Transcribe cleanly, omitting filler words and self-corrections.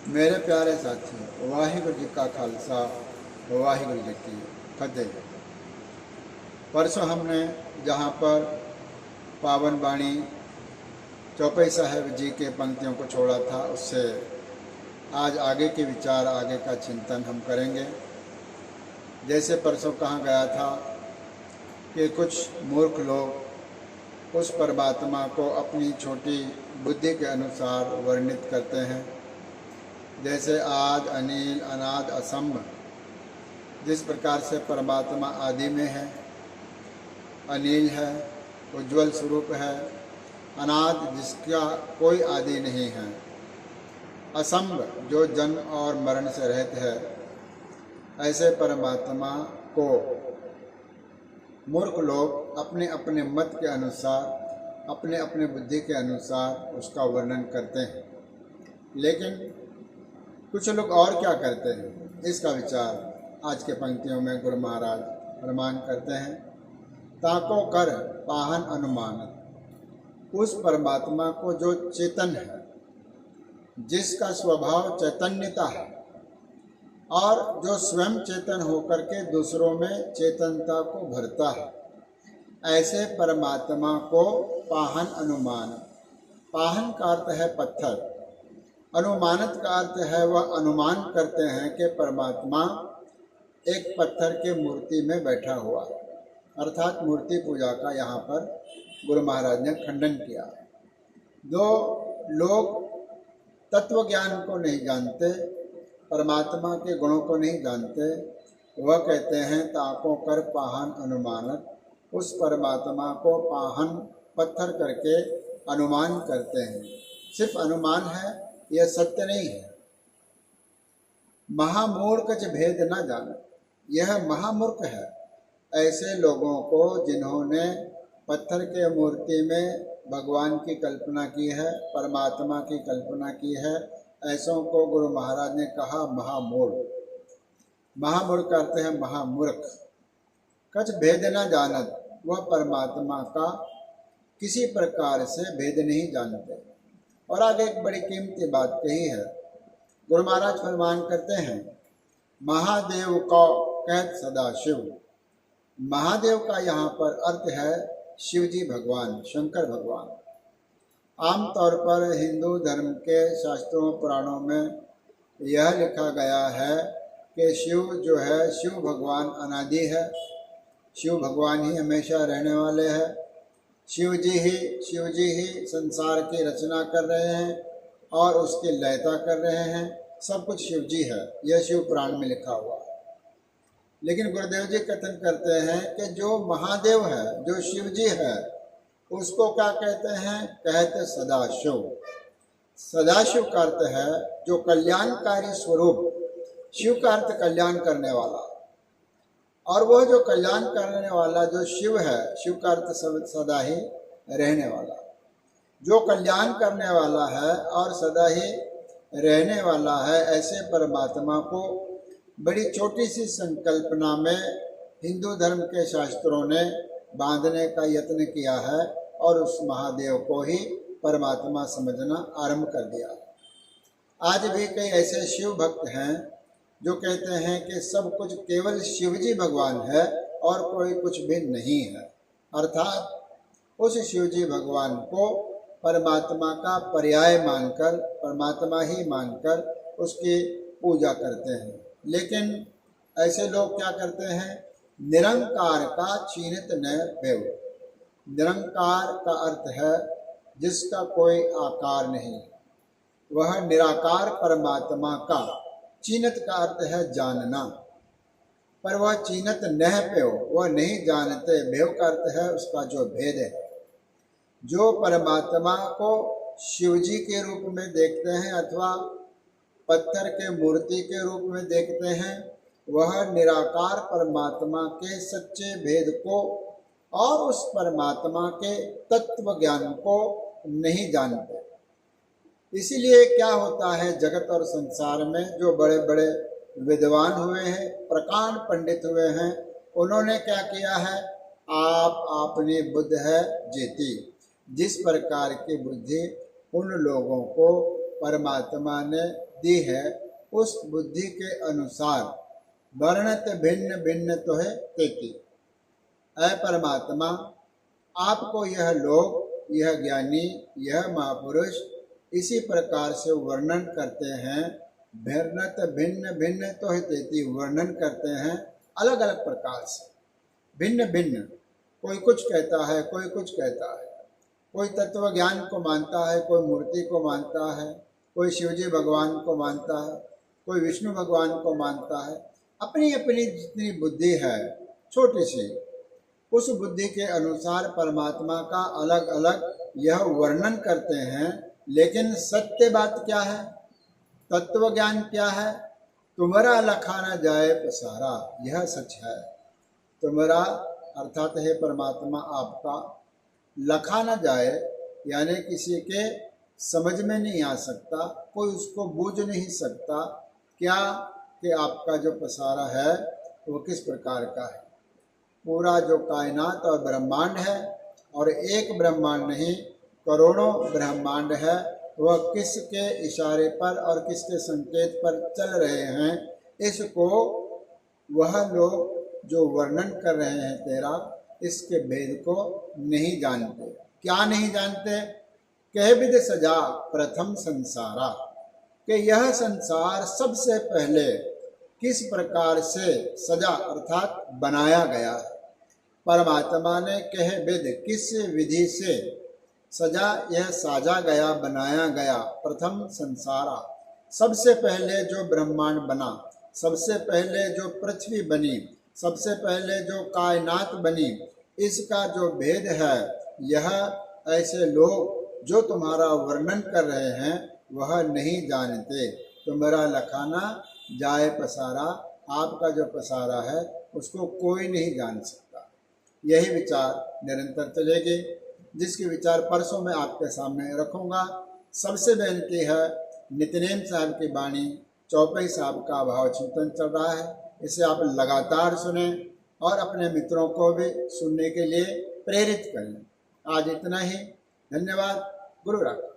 मेरे प्यारे साथी, वाहिगुरु जी का खालसा, वाहिगुरु जी की फतेह। परसों हमने जहाँ पर पावन बाणी चौपाई साहब जी के पंक्तियों को छोड़ा था, उससे आज आगे के विचार, आगे का चिंतन हम करेंगे। जैसे परसों कहा गया था कि कुछ मूर्ख लोग उस परमात्मा को अपनी छोटी बुद्धि के अनुसार वर्णित करते हैं। जैसे आद, अनिल, अनाद, असंभ, जिस प्रकार से परमात्मा आदि में है, अनिल है, उज्ज्वल स्वरूप है, अनाद जिसका कोई आदि नहीं है, असंभ जो जन्म और मरण से रहित है, ऐसे परमात्मा को मूर्ख लोग अपने अपने मत के अनुसार, अपने अपने बुद्धि के अनुसार उसका वर्णन करते हैं। लेकिन कुछ लोग और क्या करते हैं, इसका विचार आज के पंक्तियों में गुरु महाराज फरमान करते हैं। ताको कर पाहन अनुमान, उस परमात्मा को जो चेतन है, जिसका स्वभाव चैतन्यता है और जो स्वयं चेतन होकर के दूसरों में चेतनता को भरता है, ऐसे परमात्मा को पाहन अनुमान। पाहन का अर्थ है पत्थर, अनुमानित का अर्थ है वह अनुमान करते हैं कि परमात्मा एक पत्थर के मूर्ति में बैठा हुआ है, अर्थात मूर्ति पूजा का यहाँ पर गुरु महाराज ने खंडन किया। जो लोग तत्व ज्ञान को नहीं जानते, परमात्मा के गुणों को नहीं जानते, वह कहते हैं ताकों कर पाहन अनुमानत, उस परमात्मा को पाहन पत्थर करके अनुमान करते हैं। सिर्फ अनुमान है, यह सत्य नहीं है। महामूर्ख च भेद न जाने, यह महामूर्ख है ऐसे लोगों को जिन्होंने पत्थर के मूर्ति में भगवान की कल्पना की है, परमात्मा की कल्पना की है, ऐसों को गुरु महाराज ने कहा महामूर्ख। महामूर्ख का अर्थ है महामूर्ख। कछ भेद न जानत, वह परमात्मा का किसी प्रकार से भेद नहीं जानते। और आगे एक बड़ी कीमती बात कही है। गुरु महाराज फरमान करते हैं, महादेव को कहत सदाशिव। महादेव का यहाँ पर अर्थ है शिव जी भगवान, शंकर भगवान। आमतौर पर हिंदू धर्म के शास्त्रों पुराणों में यह लिखा गया है कि शिव जो है, शिव भगवान अनादि है, शिव भगवान ही हमेशा रहने वाले हैं, शिव जी ही संसार की रचना कर रहे हैं और उसकी लयता कर रहे हैं, सब कुछ शिव जी है, यह शिव पुराण में लिखा हुआ है। लेकिन गुरुदेव जी कथन करते हैं कि जो महादेव है, जो शिव जी है, उसको क्या कहते हैं? कहते सदाशिव। सदाशिव का अर्थ है जो कल्याणकारी स्वरूप। शिव का अर्थ कल्याण करने वाला, और वह जो कल्याण करने वाला जो शिव है, शिव का अर्थ सदा ही रहने वाला। जो कल्याण करने वाला है और सदा ही रहने वाला है, ऐसे परमात्मा को बड़ी छोटी सी संकल्पना में हिंदू धर्म के शास्त्रों ने बांधने का यत्न किया है और उस महादेव को ही परमात्मा समझना आरंभ कर दिया। आज भी कई ऐसे शिव भक्त हैं जो कहते हैं कि सब कुछ केवल शिव जी भगवान है और कोई कुछ भी नहीं है, अर्थात उस शिव जी भगवान को परमात्मा का पर्याय मानकर, परमात्मा ही मानकर उसकी पूजा करते हैं। लेकिन ऐसे लोग क्या करते हैं? निरंकार का चीनित न भेव। निरंकार का अर्थ है जिसका कोई आकार नहीं, वह निराकार परमात्मा का। चीनत का अर्थ है जानना, पर वह चीनत न पे हो, वह नहीं जानते। भेव का अर्थ है उसका जो भेद है। जो परमात्मा को शिवजी के रूप में देखते हैं अथवा पत्थर के मूर्ति के रूप में देखते हैं, वह निराकार परमात्मा के सच्चे भेद को और उस परमात्मा के तत्व ज्ञान को नहीं जानते। इसीलिए क्या होता है जगत और संसार में, जो बड़े बड़े विद्वान हुए हैं, प्रकांड पंडित हुए हैं, उन्होंने क्या किया है? आप अपनी बुद्ध है जेती। जिस प्रकार की बुद्धि उन लोगों को परमात्मा ने दी है उस बुद्धि के अनुसार वर्णत भिन्न भिन्न तो है तेति। ऐ परमात्मा, आपको यह लोग, यह ज्ञानी, यह महापुरुष इसी प्रकार से वर्णन करते हैं। वर्णत भिन्न भिन्न तो है तेति, वर्णन करते हैं अलग अलग प्रकार से, भिन्न भिन्न। कोई कुछ कहता है, कोई कुछ कहता है, कोई तत्व ज्ञान को मानता है, कोई मूर्ति को मानता है, कोई शिवजी भगवान को मानता है, कोई विष्णु भगवान को मानता है। अपनी अपनी जितनी बुद्धि है छोटी सी, उस बुद्धि के अनुसार परमात्मा का अलग अलग यह वर्णन करते हैं। लेकिन सत्य बात क्या है, तत्व ज्ञान क्या है? तुम्हारा लखा न जाए पसारा, यह सच है। तुम्हारा अर्थात है परमात्मा आपका, लखा न जाए यानी किसी के समझ में नहीं आ सकता, कोई उसको बूझ नहीं सकता क्या कि आपका जो पसारा है वो किस प्रकार का है। पूरा जो कायनात और ब्रह्मांड है, और एक ब्रह्मांड नहीं करोड़ों ब्रह्मांड है, वह किसके इशारे पर और किसके संकेत पर चल रहे हैं, इसको वह लोग जो वर्णन कर रहे हैं तेरा, इसके भेद को नहीं जानते। क्या नहीं जानते? कह विद सजा प्रथम संसारा, कि यह संसार सबसे पहले किस प्रकार से सजा अर्थात बनाया गया है। परमात्मा ने कह विद किस विधि से सजा, यह साजा गया, बनाया गया। प्रथम संसारा, सबसे पहले जो ब्रह्मांड बना, सबसे पहले जो पृथ्वी बनी, सबसे पहले जो कायनात बनी, इसका जो भेद है, यह ऐसे लोग जो तुम्हारा वर्णन कर रहे हैं वह नहीं जानते। तुम्हारा लखाना जाए पसारा, आपका जो पसारा है उसको कोई नहीं जान सकता। यही विचार निरंतर चलेगी, जिसके विचार परसों मैं आपके सामने रखूँगा। सबसे बेनती है, नित्यनेम साहब की वाणी, चौपाई साहब का भाव चिंतन चल रहा है, इसे आप लगातार सुने और अपने मित्रों को भी सुनने के लिए प्रेरित करें। आज इतना ही, धन्यवाद। गुरु राखा।